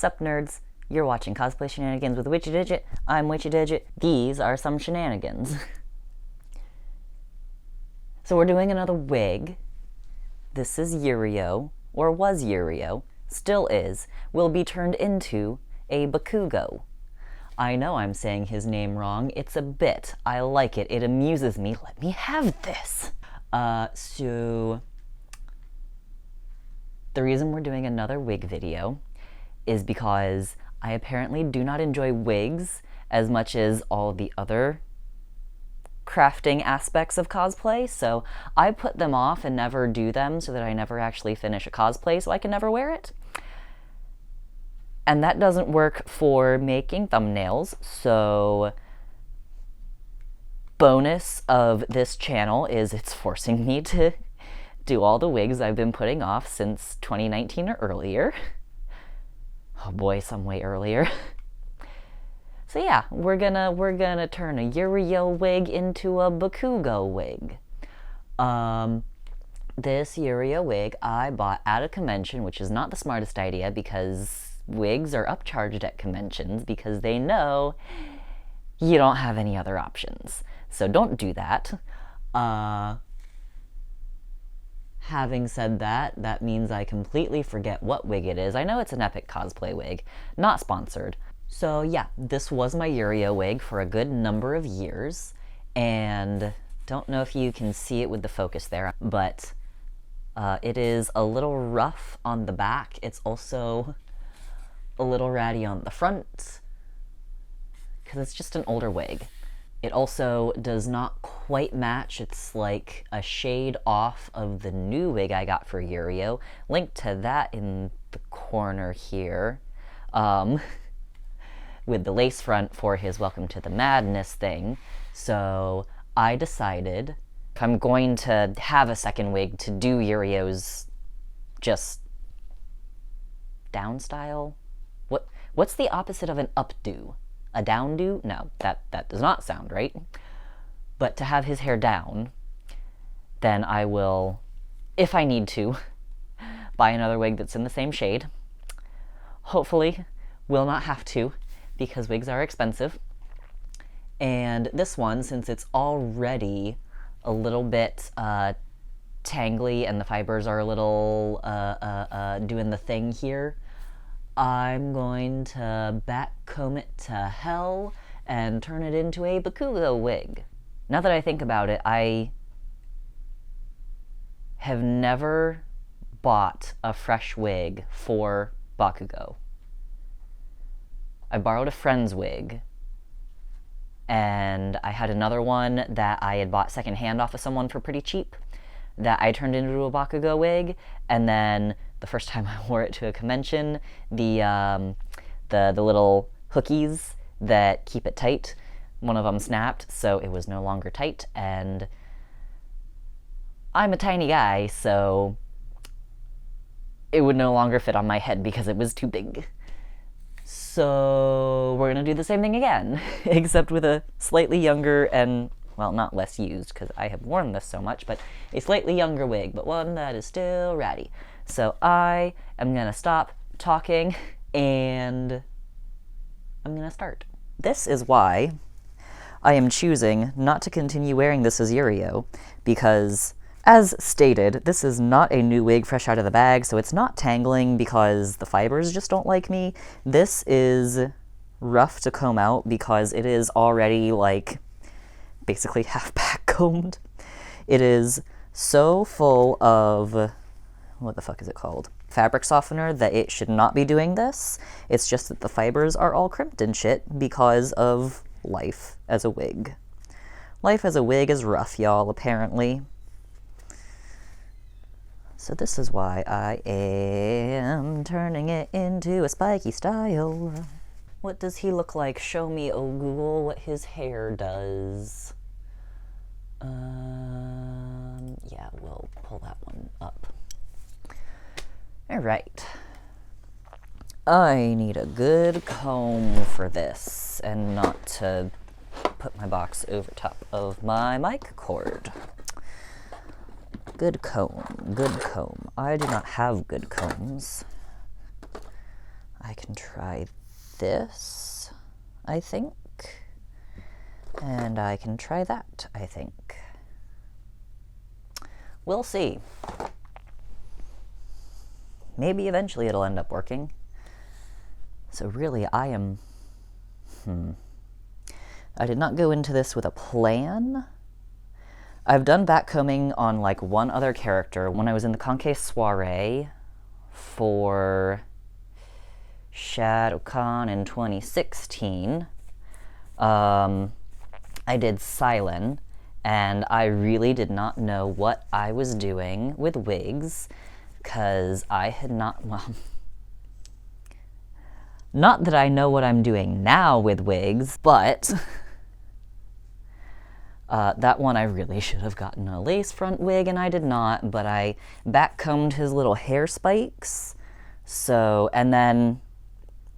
Sup nerds, you're watching Cosplay Shenanigans with Witchy Digit. I'm Witchy Digit. These are some shenanigans. So we're doing another wig. This is Yurio, or was Yurio, still is, will be turned into a Bakugo. I know I'm saying his name wrong. It's a bit. I like it. It amuses me. Let me have this. So the reason we're doing another wig video is because I apparently do not enjoy wigs as much as all the other crafting aspects of cosplay, so I put them off and never do them so that I never actually finish a cosplay so I can never wear it. And that doesn't work for making thumbnails, so bonus of this channel is it's forcing me to do all the wigs I've been putting off since 2019 or earlier. Oh boy, some way earlier. So yeah, we're gonna turn a Yurio wig into a Bakugo wig. This Yurio wig I bought at a convention, which is not the smartest idea because wigs are upcharged at conventions because they know you don't have any other options. So don't do that. Having said that, that means I completely forget what wig it is. I know it's an Epic Cosplay wig, not sponsored. So yeah, this was my Yurio wig for a good number of years, and don't know if you can see it with the focus there, but it is a little rough on the back. It's also a little ratty on the front, because it's just an older wig. It also does not quite match. It's like a shade off of the new wig I got for Yurio. Link to that in the corner here. With the lace front for his Welcome to the Madness thing. So I decided if I'm going to have a second wig to do Yurio's just down style. What's the opposite of an updo? A downdo? No, that does not sound right. But to have his hair down, then I will, if I need to, buy another wig that's in the same shade. Hopefully, will not have to, because wigs are expensive. And this one, since it's already a little bit tangly and the fibers are a little doing the thing here, I'm going to back comb it to hell and turn it into a Bakugo wig. Now that I think about it, I have never bought a fresh wig for Bakugo. I borrowed a friend's wig, and I had another one that I had bought secondhand off of someone for pretty cheap that I turned into a Bakugo wig, and then the first time I wore it to a convention, the little hookies that keep it tight, one of them snapped, so it was no longer tight, and I'm a tiny guy, so it would no longer fit on my head because it was too big. So we're gonna do the same thing again, except with a slightly younger and, well, not less used, because I have worn this so much, but a slightly younger wig, but one that is still ratty. So I am gonna stop talking, and I'm gonna start. This is why I am choosing not to continue wearing this as Yurio, because, as stated, this is not a new wig fresh out of the bag, so it's not tangling because the fibers just don't like me. This is rough to comb out because it is already, like, basically half back combed. It is so full of, what the fuck is it called? Fabric softener that it should not be doing this. It's just that the fibers are all crimped and shit because of life as a wig. Life as a wig is rough, y'all, apparently. So this is why I am turning it into a spiky style. What does he look like? Show me, oh Google, what his hair does. Yeah, we'll pull that one up. Alright. I need a good comb for this, and not to put my box over top of my mic cord. Good comb, good comb. I do not have good combs. I can try this, I think. And I can try that, I think. We'll see. Maybe eventually it'll end up working. So really, I did not go into this with a plan. I've done backcombing on like one other character when I was in the Conquest Soiree for Shado Khan in 2016. I did Silen, and I really did not know what I was doing with wigs, because I had not, well, not that I know what I'm doing now with wigs, but that one I really should have gotten a lace front wig, and I did not, but I backcombed his little hair spikes. So, and then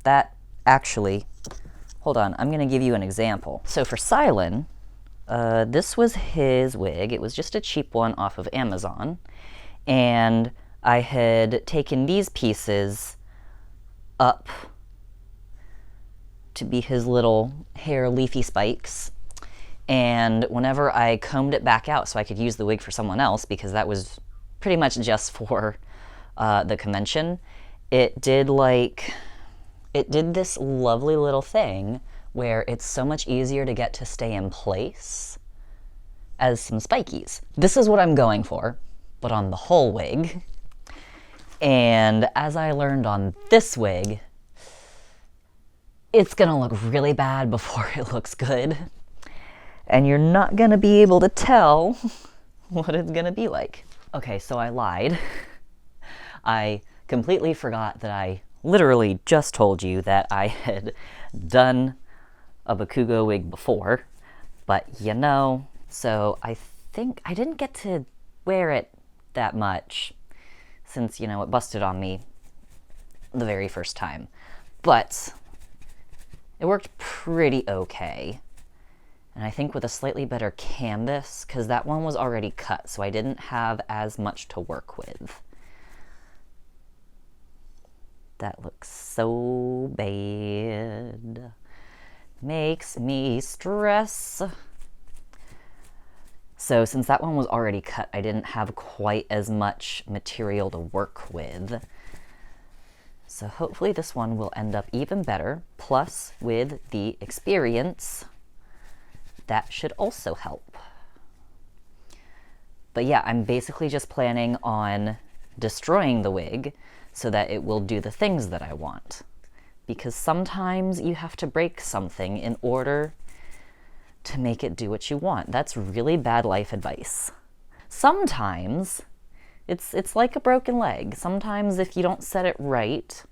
that actually, hold on, I'm going to give you an example. So for Silen, this was his wig. It was just a cheap one off of Amazon. And I had taken these pieces up to be his little hair leafy spikes. And whenever I combed it back out so I could use the wig for someone else, because that was pretty much just for the convention, it did this lovely little thing where it's so much easier to get to stay in place as some spikies. This is what I'm going for, but on the whole wig. And as I learned on this wig, it's gonna look really bad before it looks good. And you're not gonna be able to tell what it's gonna be like. Okay, so I lied. I completely forgot that I literally just told you that I had done a Bakugo wig before, but you know, so I think I didn't get to wear it that much since, you know, it busted on me the very first time. But it worked pretty okay. And I think with a slightly better canvas, because that one was already cut, so I didn't have as much to work with. That looks so bad. Makes me stress. So since that one was already cut, I didn't have quite as much material to work with. So hopefully this one will end up even better. Plus, with the experience, that should also help. But yeah, I'm basically just planning on destroying the wig so that it will do the things that I want. Because sometimes you have to break something in order to make it do what you want. That's really bad life advice. Sometimes it's like a broken leg. Sometimes if you don't set it right,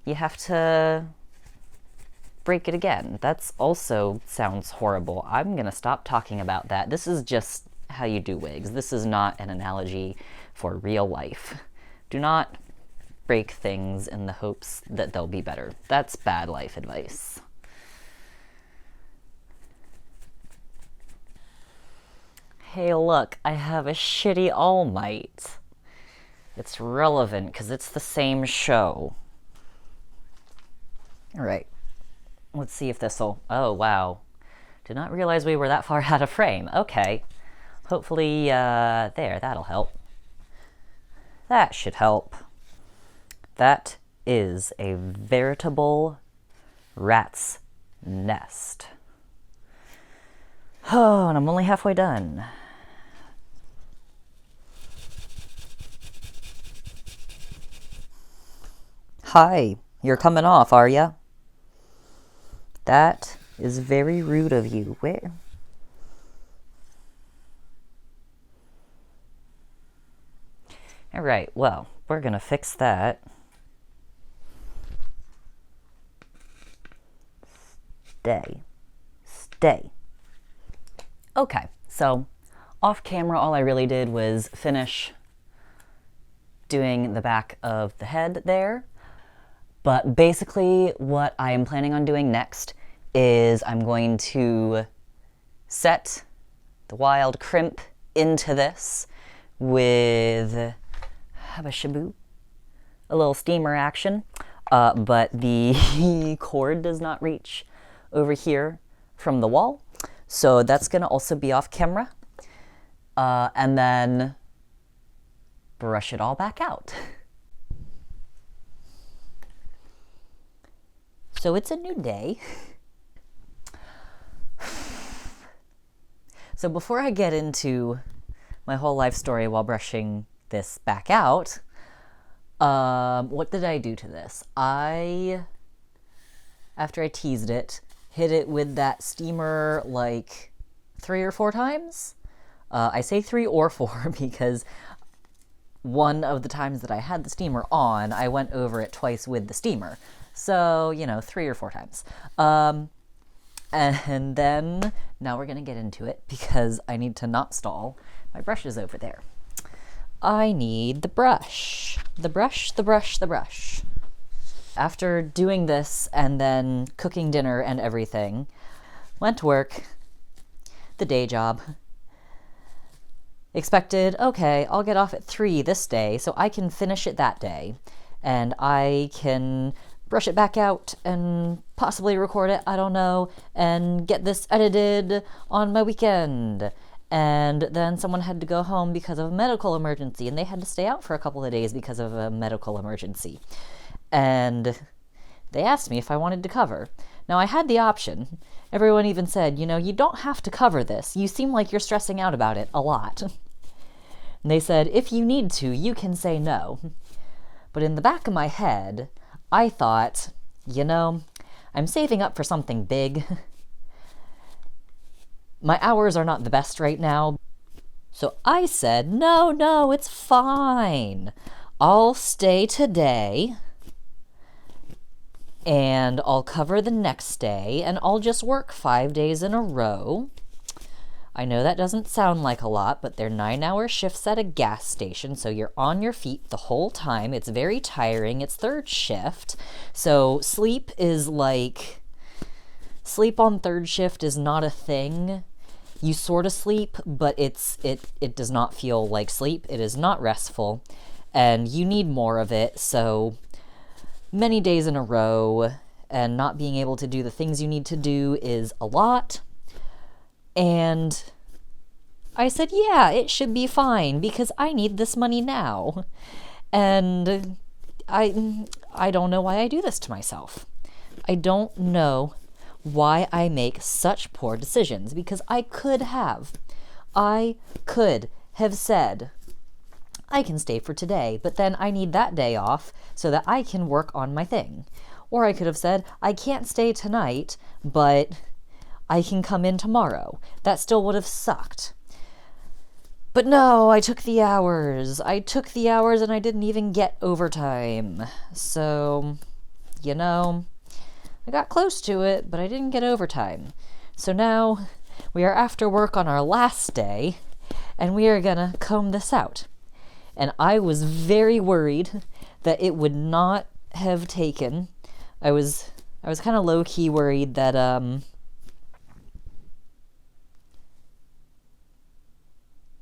you have to break it again. That's also sounds horrible. I'm gonna stop talking about that. This is just how you do wigs. This is not an analogy for real life. Do not break things in the hopes that they'll be better. That's bad life advice. Hey look, I have a shitty All Might. It's relevant because it's the same show. Alright, let's see if this'll... Oh, wow. Did not realize we were that far out of frame. Okay. Hopefully, there, that'll help. That should help. That is a veritable rat's nest. Oh, and I'm only halfway done. Hi, you're coming off, are ya? That is very rude of you. Where? Alright, well, we're gonna fix that. Stay. Okay, so off camera, all I really did was finish doing the back of the head there. But basically what I am planning on doing next is I'm going to set the wild crimp into this with a little steamer action. but the cord does not reach over here from the wall. So that's going to also be off camera. And then brush it all back out. So it's a new day. So before I get into my whole life story while brushing this back out, what did I do to this? After I teased it, hit it with that steamer like 3 or 4 times. I say 3 or 4 because one of the times that I had the steamer on, I went over it twice with the steamer. So, 3 or 4 times. And then, now we're going to get into it because I need to not stall. My brush is over there. I need the brush. The brush, the brush, the brush. After doing this and then cooking dinner and everything, went to work, the day job. Expected, okay, I'll get off at 3 this day so I can finish it that day. And I can brush it back out and possibly record it, I don't know, and get this edited on my weekend. And then someone had to go home because of a medical emergency, and they had to stay out for a couple of days because of a medical emergency. And they asked me if I wanted to cover. Now, I had the option. Everyone even said, you don't have to cover this. You seem like you're stressing out about it a lot. And they said, if you need to, you can say no. But in the back of my head, I thought, I'm saving up for something big. My hours are not the best right now. So I said, no, it's fine. I'll stay today, and I'll cover the next day, and I'll just work 5 days in a row. I know that doesn't sound like a lot, but they're 9-hour shifts at a gas station, so you're on your feet the whole time. It's very tiring. It's third shift. So sleep on third shift is not a thing. You sort of sleep, but it does not feel like sleep. It is not restful, and you need more of it. So many days in a row and not being able to do the things you need to do is a lot. And I said, yeah, it should be fine because I need this money now. And I don't know why I do this to myself. I don't know why I make such poor decisions because I could have said, I can stay for today, but then I need that day off so that I can work on my thing. Or I could have said, I can't stay tonight, but I can come in tomorrow. That still would have sucked. But no, I took the hours. And I didn't even get overtime. So, I got close to it, but I didn't get overtime. So now we are after work on our last day, and we are gonna comb this out. And I was very worried that it would not have taken. I was kind of low-key worried that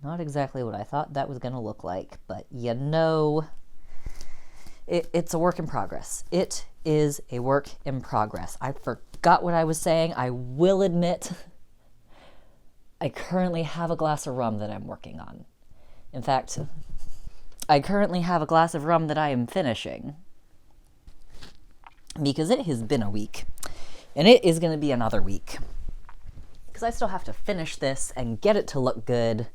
not exactly what I thought that was going to look like, but it's a work in progress. It is a work in progress. I forgot what I was saying. I will admit, I currently have a glass of rum that I'm working on. In fact, I currently have a glass of rum that I am finishing because it has been a week, and it is going to be another week because I still have to finish this and get it to look good.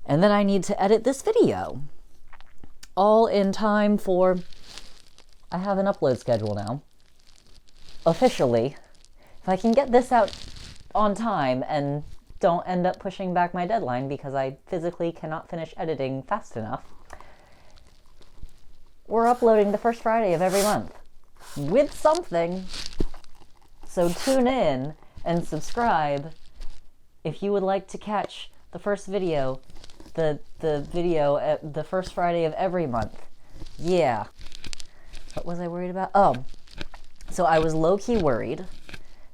And then I need to edit this video. All in time for... I have an upload schedule now. Officially. If I can get this out on time and don't end up pushing back my deadline because I physically cannot finish editing fast enough, we're uploading the first Friday of every month. With something. So tune in and subscribe if you would like to catch the first video the video at the first Friday of every month. Yeah. What was I worried about? Oh, so I was low-key worried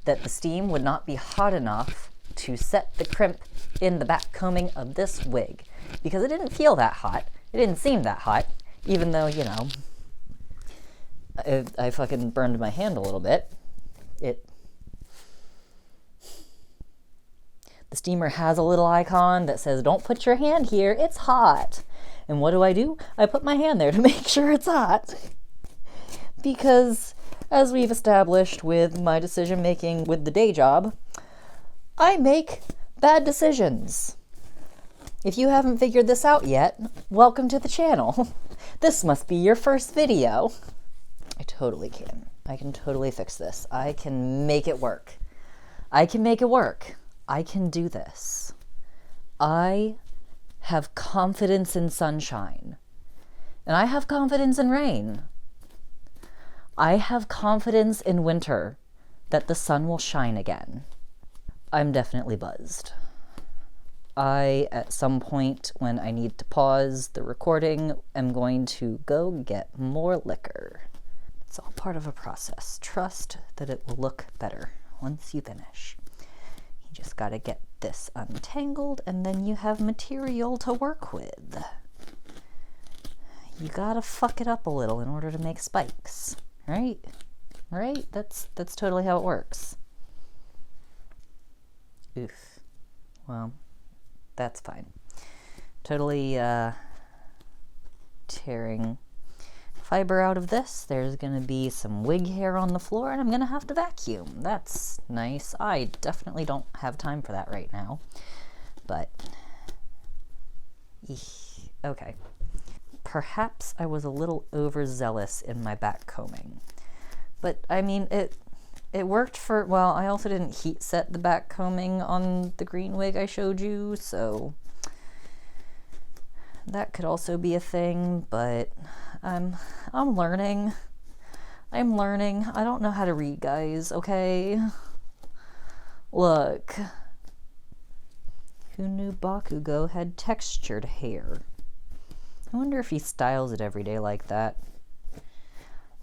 that the steam would not be hot enough to set the crimp in the back combing of this wig because it didn't feel that hot. It didn't seem that hot, even though, I fucking burned my hand a little bit. The steamer has a little icon that says, don't put your hand here, it's hot. And what do? I put my hand there to make sure it's hot. Because, as we've established with my decision making with the day job, I make bad decisions. If you haven't figured this out yet, welcome to the channel. This must be your first video. I totally can. I can totally fix this. I can make it work. I can make it work. I can do this. I have confidence in sunshine. And I have confidence in rain. I have confidence in winter that the sun will shine again. I'm definitely buzzed. At some point when I need to pause the recording, am going to go get more liquor. It's all part of a process. Trust that it will look better once you finish. You just gotta get this untangled and then you have material to work with. You gotta fuck it up a little in order to make spikes, right? Right? That's totally how it works. Oof. Well, that's fine. Totally tearing fiber out of this. There's gonna be some wig hair on the floor and I'm gonna have to vacuum. That's nice. I definitely don't have time for that right now, but okay. Perhaps I was a little overzealous in my back combing, but I mean, it worked for, well, I also didn't heat set the back combing on the green wig I showed you, so that could also be a thing, but I'm learning. I'm learning. I don't know how to read, guys, okay? Look. Who knew Bakugo had textured hair? I wonder if he styles it every day like that.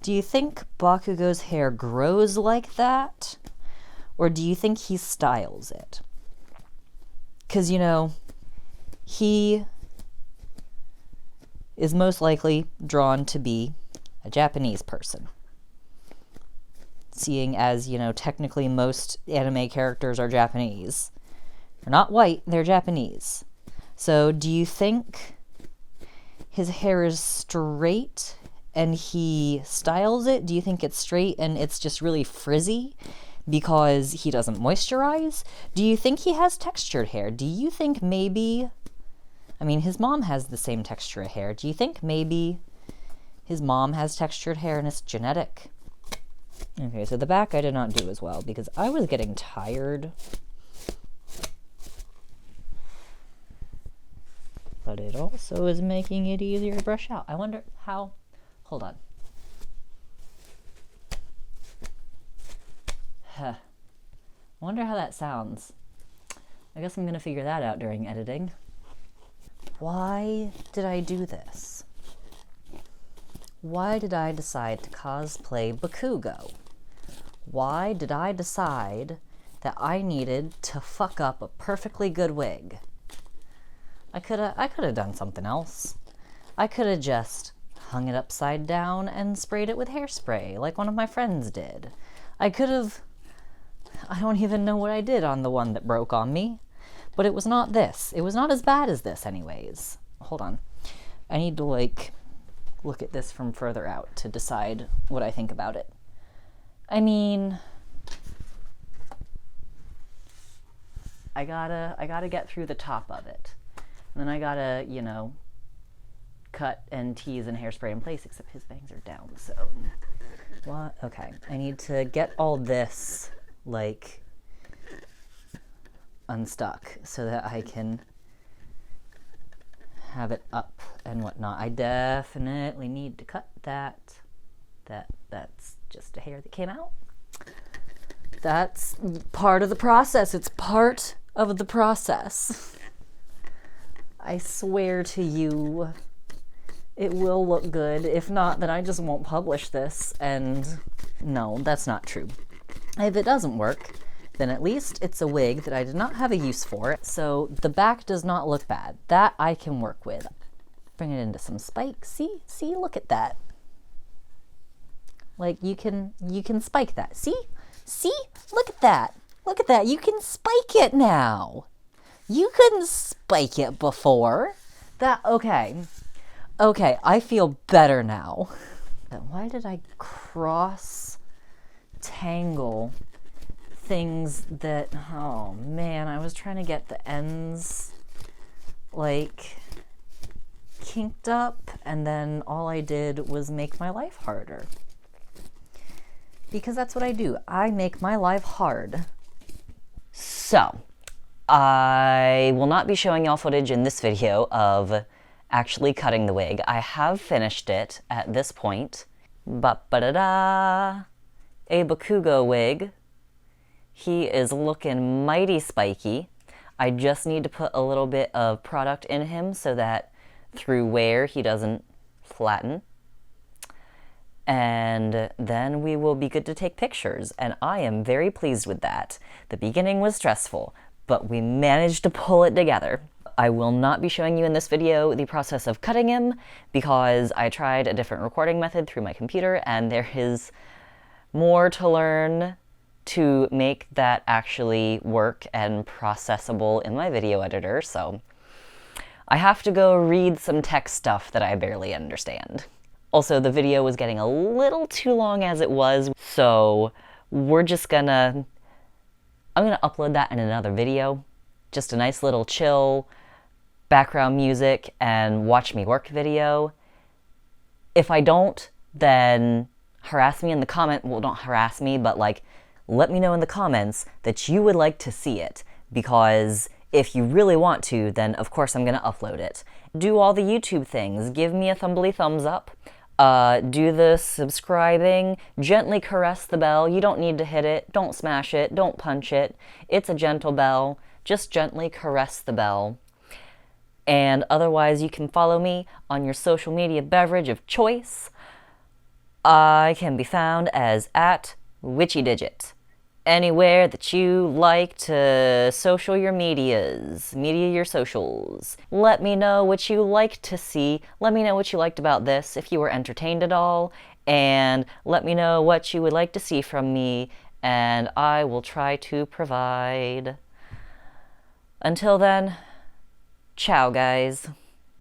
Do you think Bakugo's hair grows like that? Or do you think he styles it? 'Cause, you know, he is most likely drawn to be a Japanese person. Seeing as, you know, technically most anime characters are Japanese. They're not white, they're Japanese. So do you think his hair is straight and he styles it? Do you think it's straight and it's just really frizzy because he doesn't moisturize? Do you think he has textured hair? Do you think maybe, I mean, his mom has the same texture of hair. Do you think maybe his mom has textured hair and it's genetic? Okay, so the back I did not do as well because I was getting tired. But it also is making it easier to brush out. I wonder how, hold on. I wonder how that sounds. I guess I'm gonna figure that out during editing. Why did I do this? Why did I decide to cosplay Bakugo? Why did I decide that I needed to fuck up a perfectly good wig? I could have done something else. I could have just hung it upside down and sprayed it with hairspray like one of my friends did. I could have, I don't even know what I did on the one that broke on me. But it was not this. It was not as bad as this anyways. Hold on. I need to, like, look at this from further out to decide what I think about it. I mean, I gotta get through the top of it. And then I gotta, you know, cut and tease and hairspray in place, except his bangs are down, so. What? Okay. I need to get all this, like, unstuck so that I can have it up and whatnot. I definitely need to cut that. That's just a hair that came out. That's part of the process. It's part of the process. I swear to you, it will look good. If not, then I just won't publish this. And no, that's not true. If it doesn't work, then at least it's a wig that I did not have a use for. So the back does not look bad. That I can work with. Bring it into some spikes. See, look at that. Like you can spike that. See? See? Look at that. Look at that. You can spike it now. You couldn't spike it before. Okay. Okay, I feel better now. Why did I cross tangle things that, oh man, I was trying to get the ends like kinked up, and then all I did was make my life harder. Because that's what I do. I make my life hard. So, I will not be showing y'all footage in this video of actually cutting the wig. I have finished it at this point. Ba-ba-da-da! A Bakugo wig. He is looking mighty spiky. I just need to put a little bit of product in him so that through wear he doesn't flatten. And then we will be good to take pictures, and I am very pleased with that. The beginning was stressful, but we managed to pull it together. I will not be showing you in this video the process of cutting him because I tried a different recording method through my computer, and there is more to learn to make that actually work and processable in my video editor, so I have to go read some tech stuff that I barely understand. Also, the video was getting a little too long as it was, so I'm gonna upload that in another video. Just a nice little chill background music and watch me work video. If I don't, then harass me in the comment. Well, don't harass me, but like, let me know in the comments that you would like to see it, because if you really want to, then of course I'm gonna upload it. Do all the YouTube things. Give me a thumbs up. Do the subscribing, gently caress the bell. You don't need to hit it, don't smash it, don't punch it. It's a gentle bell. Just gently caress the bell. And otherwise, you can follow me on your social media beverage of choice. I can be found as @WitchyDigit. Anywhere that you like to social your media your socials. Let me know what you like to see. Let me know what you liked about this, if you were entertained at all, and let me know what you would like to see from me, and I will try to provide. Until then, ciao guys.